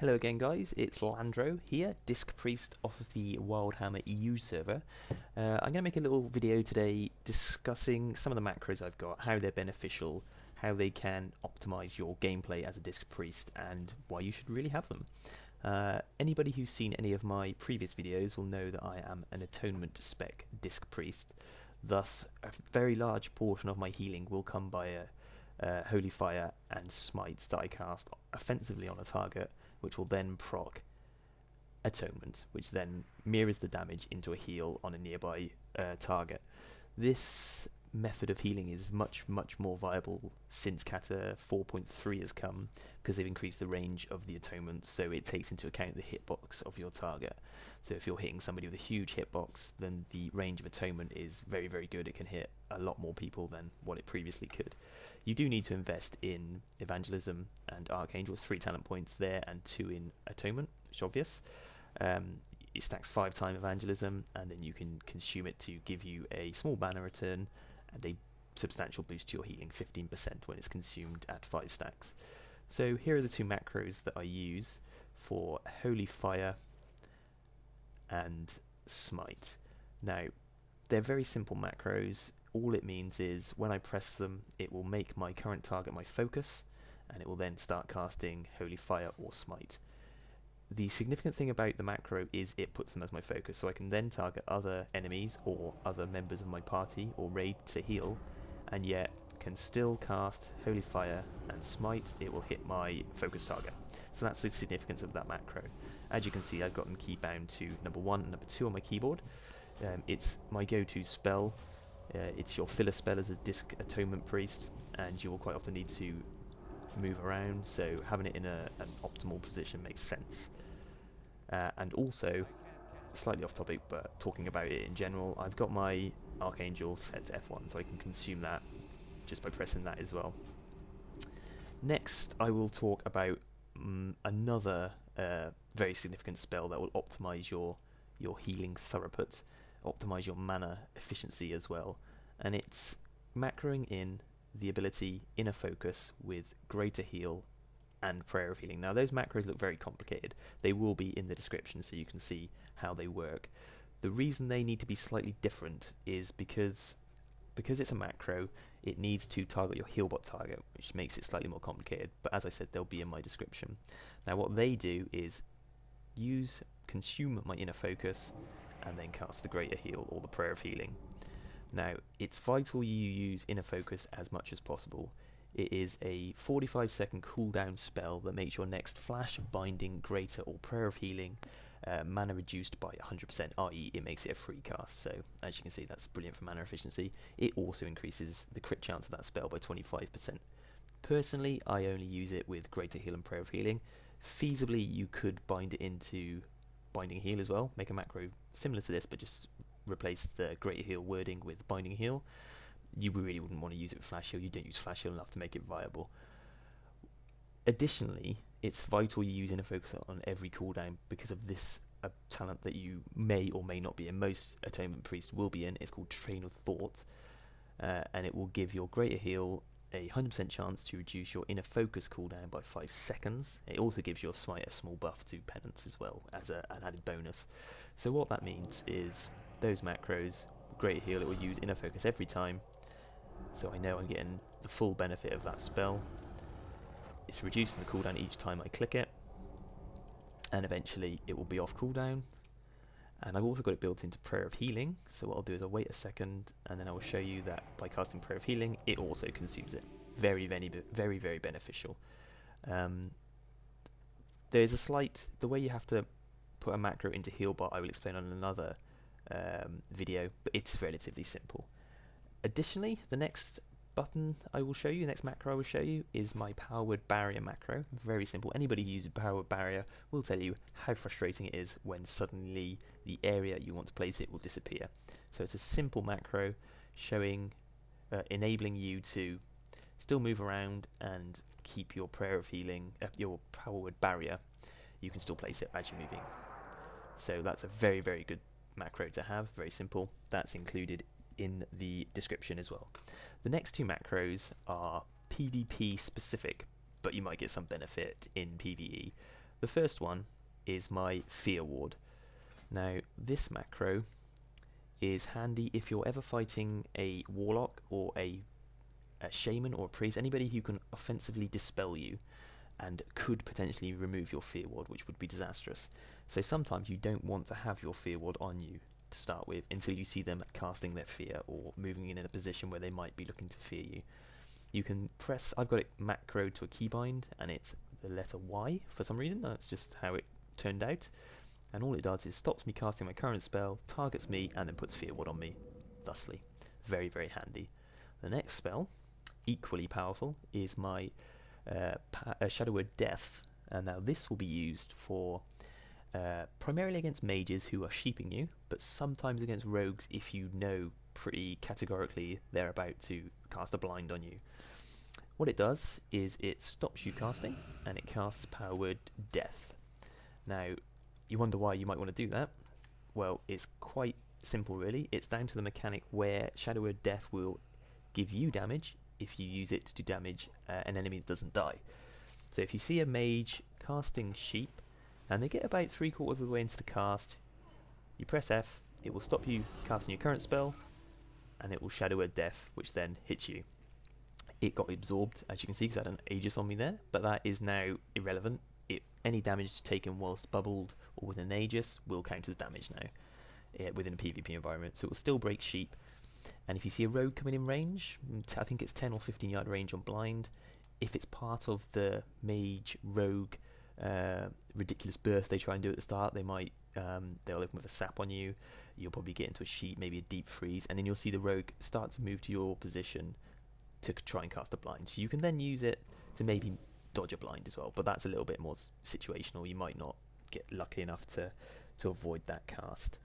Hello again guys, it's Landro here, Disc Priest off of the Wildhammer EU server. I'm going to make a little video today discussing some of the macros I've got, how they're beneficial, how they can optimize your gameplay as a Disc Priest, and why you should really have them. Anybody who's seen any of my previous videos will know that I am an Atonement spec Disc Priest, thus a very large portion of my healing will come by Holy Fire and Smite that I cast offensively on a target, which will then proc Atonement, which then mirrors the damage into a heal on a nearby target. This method of healing is much more viable since Kata 4.3 has come, because they've increased the range of the Atonement, so it takes into account the hitbox of your target. So if you're hitting somebody with a huge hitbox, then the range of Atonement is very good. It can hit a lot more people than what it previously could. You do need to invest in Evangelism and Archangel, 3 talent points there and 2 in Atonement, which is obvious. It stacks 5 times Evangelism, and then you can consume it to give you a small banner return and a substantial boost to your healing, 15% when it's consumed at 5 stacks. So here are the 2 macros that I use for Holy Fire and Smite. Now, they're very simple macros. All it means is when I press them, it will make my current target my focus, and it will then start casting Holy Fire or Smite. The significant thing about the macro is it puts them as my focus, so I can then target other enemies or other members of my party or raid to heal, and yet can still cast Holy Fire and Smite. It will hit my focus target. So that's the significance of that macro. As you can see, I've got them key bound to number 1 and number 2 on my keyboard. It's my go-to spell. It's your filler spell as a Disc Atonement Priest, and you will quite often need to move around, so having it in an optimal position makes sense. And also, slightly off topic, but talking about it in general, I've got my Archangel set to F1, so I can consume that just by pressing that as well. Next, I will talk about another very significant spell that will optimize your healing throughput, optimize your mana efficiency as well, and it's macroing in the ability Inner Focus with Greater Heal and Prayer of Healing. Now those macros look very complicated. They will be in the description so you can see how they work. The reason they need to be slightly different is because it's a macro, it needs to target your Healbot target, which makes it slightly more complicated, but as I said, they'll be in my description. Now what they do is consume my Inner Focus and then cast the Greater Heal or the Prayer of Healing. Now, it's vital you use Inner Focus as much as possible. It is a 45-second cooldown spell that makes your next Flash, Binding, Greater or Prayer of Healing mana reduced by 100%, i.e. it makes it a free cast. So, as you can see, that's brilliant for mana efficiency. It also increases the crit chance of that spell by 25%. Personally, I only use it with Greater Heal and Prayer of Healing. Feasibly, you could bind it into Binding Heal as well, make a macro similar to this, but just replace the Greater Heal wording with Binding Heal. You really wouldn't want to use it with Flash Heal. You don't use Flash Heal enough to make it viable. Additionally, it's vital you use Inner Focus on every cooldown because of this talent that you may or may not be in. Most Atonement Priests will be in. It's called Train of Thought, and it will give your Greater Heal a 100% chance to reduce your Inner Focus cooldown by 5 seconds. It also gives your Smite a small buff to Penance as well as an added bonus. So what that means is those macros, Greater Heal, it will use Inner Focus every time, so I know I'm getting the full benefit of that spell. It's reducing the cooldown each time I click it, and eventually it will be off cooldown. And I've also got it built into Prayer of Healing, so what I'll do is I'll wait a second and then I will show you that by casting Prayer of Healing it also consumes it. Very beneficial. There's a slight, the way you have to put a macro into Healbot I will explain on another video, but it's relatively simple. Additionally, the next button I will show you, the next macro I will show you, is my Power Word Barrier macro. Very simple. Anybody who uses Power Word Barrier will tell you how frustrating it is when suddenly the area you want to place it will disappear. So it's a simple macro showing, enabling you to still move around and keep your Prayer of Healing, your Power Word Barrier. You can still place it as you're moving. So that's a very good macro to have. Very simple. That's included in the description as well. The next 2 macros are PvP specific, but you might get some benefit in PvE. the first one is my Fear Ward. Now this macro is handy if you're ever fighting a warlock or a shaman or a priest, anybody who can offensively dispel you and could potentially remove your Fear Ward, which would be disastrous. So sometimes you don't want to have your Fear Ward on you to start with until you see them casting their fear or moving in a position where they might be looking to fear you. You can press, I've got it macroed to a keybind and it's the letter Y for some reason, that's just how it turned out, and all it does is stops me casting my current spell, targets me, and then puts Fear Ward on me, thusly. Very, very handy. The next spell, equally powerful, is my Shadow Word Death, and now this will be used for primarily against mages who are sheeping you, but sometimes against rogues if you know pretty categorically they're about to cast a blind on you. What it does is it stops you casting and it casts Power Word Death. Now you wonder why you might want to do that. Well, it's quite simple really. It's down to the mechanic where Shadow Word Death will give you damage if you use it to damage an enemy that doesn't die. So if you see a mage casting sheep and they get about 3/4 of the way into the cast, you press F, it will stop you casting your current spell and it will Shadow Word Death, which then hits you. It got absorbed, as you can see, because I had an Aegis on me there, but that is now irrelevant. Any damage taken whilst bubbled or with an Aegis will count as damage now within a PvP environment, so it will still break sheep. And if you see a rogue coming in range, I think it's 10 or 15 yard range on blind, if it's part of the mage rogue ridiculous burst they try and do at the start, they might they'll open with a sap on you, you'll probably get into a sheep, maybe a deep freeze, and then you'll see the rogue start to move to your position to try and cast a blind. So you can then use it to maybe dodge a blind as well, but that's a little bit more situational. You might not get lucky enough to avoid that cast.